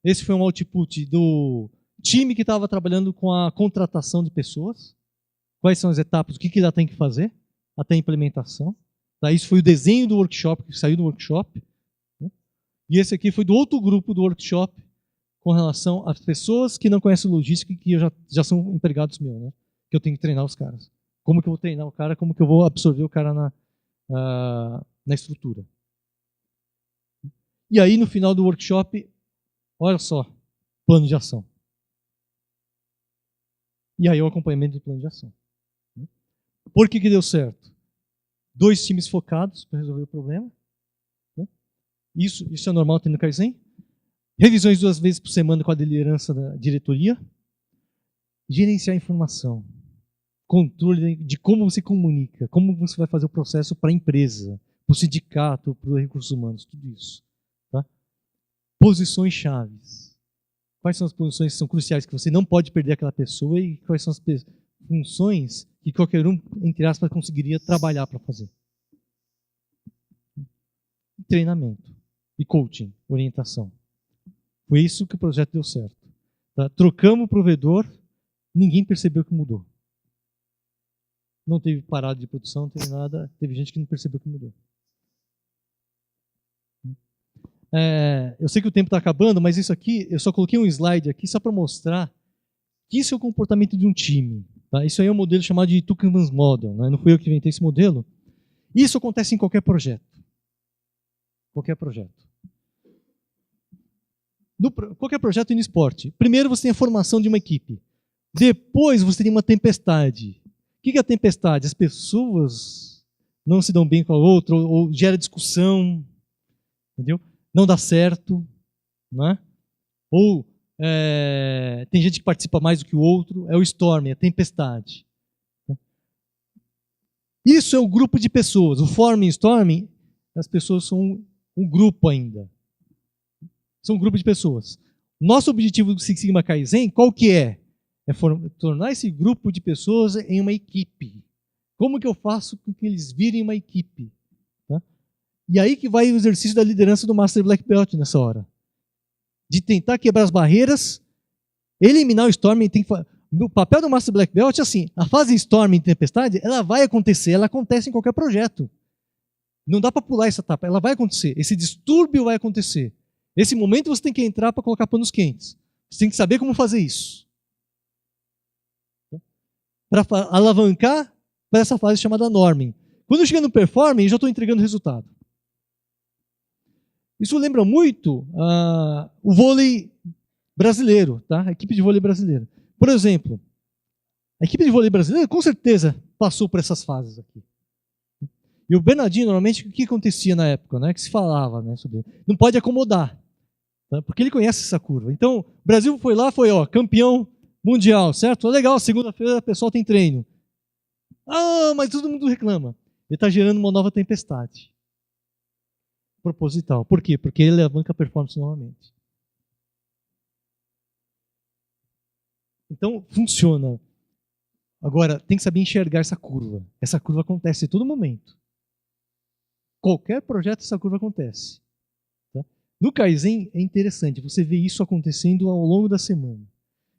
esse foi um output do time que estava trabalhando com a contratação de pessoas. Quais são as etapas, o que ela tem que fazer até a implementação. Tá? Isso foi o desenho do workshop, que saiu do workshop. Né? E esse aqui foi do outro grupo do workshop, com relação às pessoas que não conhecem logística e que já são empregados meus, né? Que eu tenho que treinar os caras. Como que eu vou treinar o cara, como que eu vou absorver o cara na estrutura. E aí, no final do workshop, olha só, plano de ação. E aí o acompanhamento do plano de ação. Por que deu certo? 2 times focados para resolver o problema. Isso é normal ter no Kaizen. Revisões 2 vezes por semana com a liderança da diretoria. Gerenciar a informação. Controle de como você comunica, como você vai fazer o processo para a empresa, para o sindicato, para os recursos humanos, tudo isso. Tá? Posições chaves. Quais são as posições que são cruciais, que você não pode perder aquela pessoa e quais são as funções que qualquer um, entre aspas, conseguiria trabalhar para fazer. Treinamento e coaching, orientação. Foi isso que o projeto deu certo. Tá? Trocamos o provedor, ninguém percebeu que mudou. Não teve parada de produção, não teve nada, teve gente que não percebeu que mudou. Eu sei que o tempo está acabando, mas isso aqui, eu só coloquei um slide aqui só para mostrar que isso é o comportamento de um time. Tá? Isso aí é um modelo chamado de Tuckman's Model. Né? Não fui eu que inventei esse modelo. Isso acontece em qualquer projeto. Qualquer projeto. Qualquer projeto no esporte. Primeiro você tem a formação de uma equipe. Depois você tem uma tempestade. O que é a tempestade? As pessoas não se dão bem com a outra, ou gera discussão, entendeu? Não dá certo, né? Ou tem gente que participa mais do que o outro, é o storm, é a tempestade. Isso é o grupo de pessoas. O forming e storming, as pessoas são um grupo ainda. São um grupo de pessoas. Nosso objetivo do Six Sigma Kaizen, qual que é? É tornar esse grupo de pessoas em uma equipe. Como que eu faço com que eles virem uma equipe? Tá? E aí que vai o exercício da liderança do Master Black Belt nessa hora. De tentar quebrar as barreiras, eliminar o Storming. O papel do Master Black Belt é assim, a fase Storming Tempestade, ela vai acontecer, ela acontece em qualquer projeto. Não dá para pular essa etapa, ela vai acontecer. Esse distúrbio vai acontecer. Nesse momento você tem que entrar para colocar panos quentes. Você tem que saber como fazer isso. Para alavancar para essa fase chamada norming. Quando eu chegar no performing, eu já estou entregando resultado. Isso lembra muito o vôlei brasileiro, tá? A equipe de vôlei brasileira. Por exemplo, a equipe de vôlei brasileira com certeza passou por essas fases aqui. E o Bernardinho, normalmente, o que acontecia na época? Né? Que se falava, né, sobre não pode acomodar, tá? Porque ele conhece essa curva. Então, o Brasil foi lá, foi campeão mundial, certo? Legal, segunda-feira o pessoal tem treino. Mas todo mundo reclama. Ele está gerando uma nova tempestade. Proposital. Por quê? Porque ele alavanca a performance novamente. Então, funciona. Agora, tem que saber enxergar essa curva. Essa curva acontece em todo momento. Qualquer projeto, essa curva acontece. Tá? No Kaizen, é interessante. Você vê isso acontecendo ao longo da semana.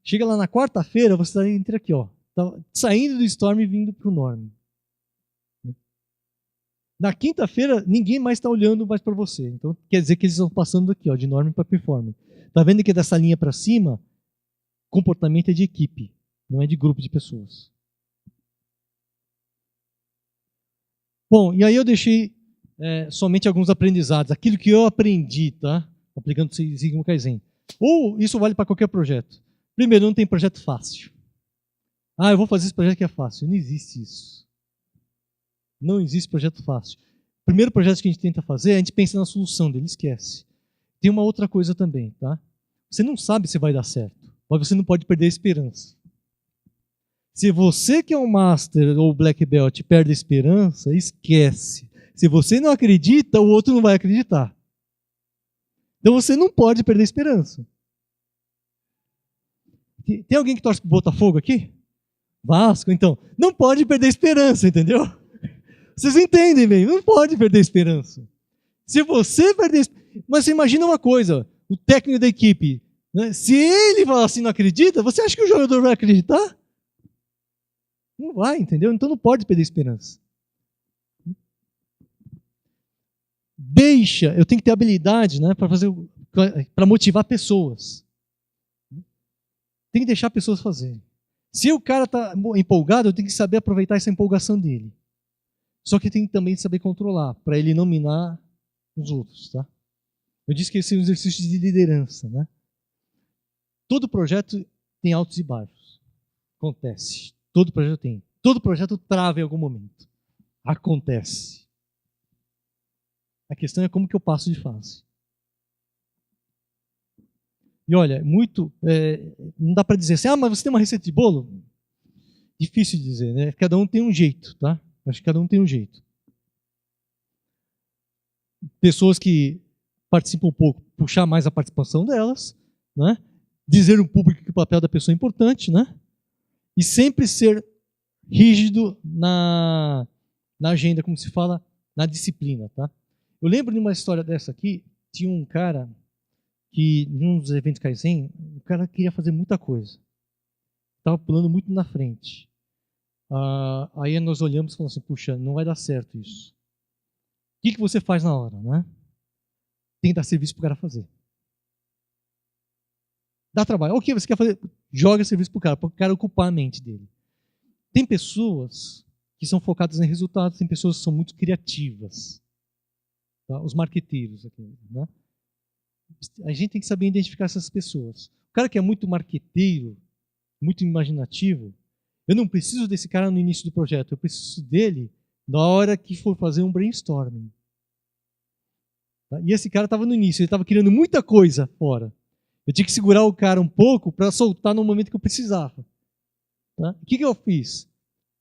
Chega lá na quarta-feira, você está entre aqui, tá saindo do Storm e vindo para o Norm. Na quinta-feira, ninguém mais está olhando mais para você. Então, quer dizer que eles estão passando aqui, de Norm para Performing. Está vendo que dessa linha para cima, comportamento é de equipe, não é de grupo de pessoas. Bom, e aí eu deixei somente alguns aprendizados, aquilo que eu aprendi, tá? Aplicando o Six Sigma Kaizen. Ou isso vale para qualquer projeto. Primeiro, não tem projeto fácil. Ah, eu vou fazer esse projeto que é fácil. Não existe isso. Não existe projeto fácil. O primeiro projeto que a gente tenta fazer, a gente pensa na solução dele, esquece. Tem uma outra coisa também, tá? Você não sabe se vai dar certo, mas você não pode perder a esperança. Se você que é um Master ou Black Belt perde a esperança, esquece. Se você não acredita, o outro não vai acreditar. Então você não pode perder a esperança. Tem alguém que torce pro Botafogo aqui? Vasco, então. Não pode perder a esperança, entendeu? Vocês entendem bem, não pode perder a esperança. Se você perder a esperança... Mas você imagina uma coisa, o técnico da equipe, né? Se ele falar assim, não acredita, você acha que o jogador vai acreditar? Não vai, entendeu? Então não pode perder a esperança. Eu tenho que ter habilidade, né, para motivar pessoas. Tem que deixar pessoas fazerem. Se o cara está empolgado, eu tenho que saber aproveitar essa empolgação dele. Só que tem que também saber controlar, para ele não minar os outros, tá? Eu disse que esse é um exercício de liderança, né? Todo projeto tem altos e baixos. Acontece. Todo projeto tem. Todo projeto trava em algum momento. Acontece. A questão é como que eu passo de fase. E olha, não dá para dizer assim, mas você tem uma receita de bolo? Difícil de dizer, né? Cada um tem um jeito, tá? Acho que cada um tem um jeito. Pessoas que participam um pouco, puxar mais a participação delas, né? Dizer ao público que o papel da pessoa é importante, né? E sempre ser rígido na agenda, como se fala, na disciplina, tá? Eu lembro de uma história dessa aqui, tinha um cara que, em um dos eventos Kaizen, o cara queria fazer muita coisa. Estava pulando muito na frente. Aí nós olhamos e falamos assim, puxa, não vai dar certo isso. O que você faz na hora, né? Tem que dar serviço para o cara fazer. Dá trabalho. O que você quer fazer? Joga serviço para o cara ocupar a mente dele. Tem pessoas que são focadas em resultados, tem pessoas que são muito criativas. Tá? Os marqueteiros aqui, né? A gente tem que saber identificar essas pessoas. O cara que é muito marqueteiro, muito imaginativo, eu não preciso desse cara no início do projeto, eu preciso dele na hora que for fazer um brainstorming. Tá? E esse cara estava no início, ele estava criando muita coisa fora. Eu tinha que segurar o cara um pouco para soltar no momento que eu precisava. Tá? O que eu fiz?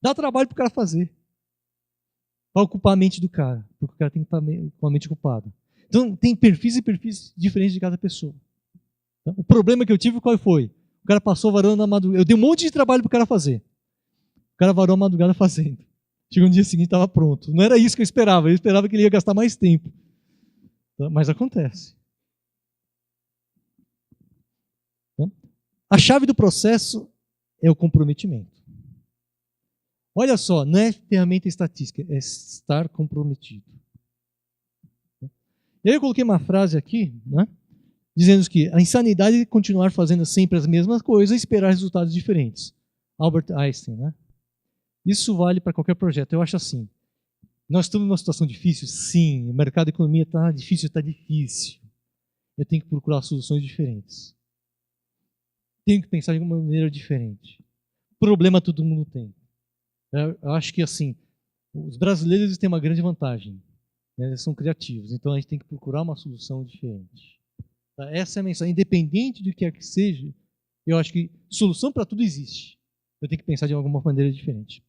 Dá trabalho para o cara fazer. Para ocupar a mente do cara, porque o cara tem que estar com a mente ocupada. Então, tem perfis e perfis diferentes de cada pessoa. Tá? O problema que eu tive, qual foi? O cara passou varando na madrugada. Eu dei um monte de trabalho para o cara fazer. O cara varou a madrugada fazendo. Chegou no dia seguinte, estava pronto. Não era isso que eu esperava que ele ia gastar mais tempo. Tá? Mas acontece. Tá? A chave do processo é o comprometimento. Olha só, não é ferramenta estatística, é estar comprometido. E aí eu coloquei uma frase aqui, né, dizendo que a insanidade é continuar fazendo sempre as mesmas coisas e esperar resultados diferentes. Albert Einstein, né? Isso vale para qualquer projeto. Eu acho assim, nós estamos numa situação difícil? Sim. O mercado da economia está difícil, está difícil. Eu tenho que procurar soluções diferentes. Tenho que pensar de uma maneira diferente. Problema todo mundo tem. Eu acho que assim, os brasileiros têm uma grande vantagem. Né? Eles são criativos, então a gente tem que procurar uma solução diferente. Tá? Essa é a mensagem. Independente do que quer que seja, eu acho que solução para tudo existe. Eu tenho que pensar de alguma maneira diferente.